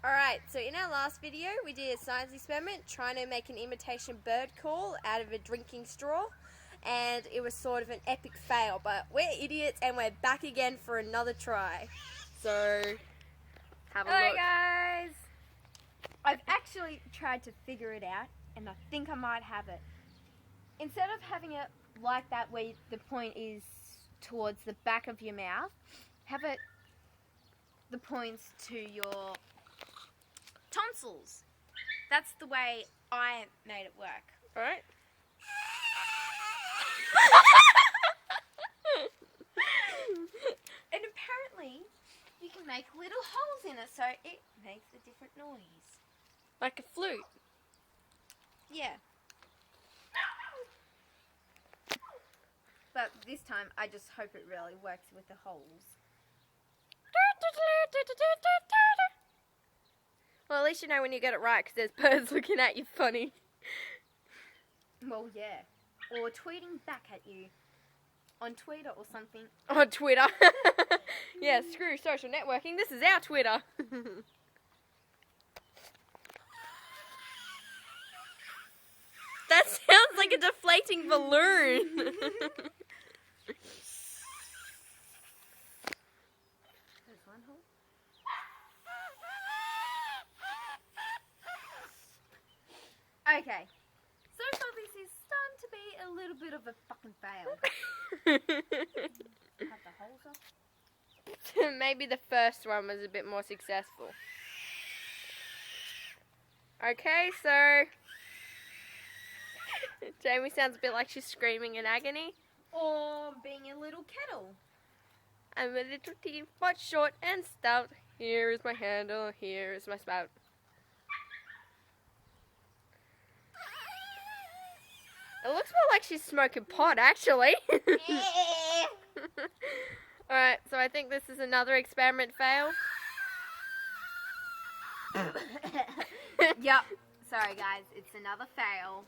Alright, so in our last video we did a science experiment trying to make an imitation bird call out of a drinking straw, and it was sort of an epic fail, but we're idiots and we're back again for another try. So, have a look. Hi guys! I've actually tried to figure it out and I think I might have it. Instead of having it like that where the point is towards the back of your mouth, have it the points to your tonsils. That's the way I made it work. Alright. And apparently you can make little holes in it so it makes a different noise. Like a flute. Yeah. But this time I just hope it really works with the holes. Well, at least you know when you get it right, because there's birds looking at you funny. Well, yeah. Or tweeting back at you on Twitter or something. On Twitter. Yeah, screw social networking. This is our Twitter. That sounds like a deflating balloon. There's one hole. Okay. So far this is starting to be a little bit of a fucking fail. Cut the holes off. Maybe the first one was a bit more successful. Okay, so Jamie sounds a bit like she's screaming in agony. Or being a little kettle. I'm a little teapot, short and stout. Here is my handle, here is my spout. It looks more like she's smoking pot, actually. Alright, so I think this is another experiment fail. Yep. Sorry guys, it's another fail.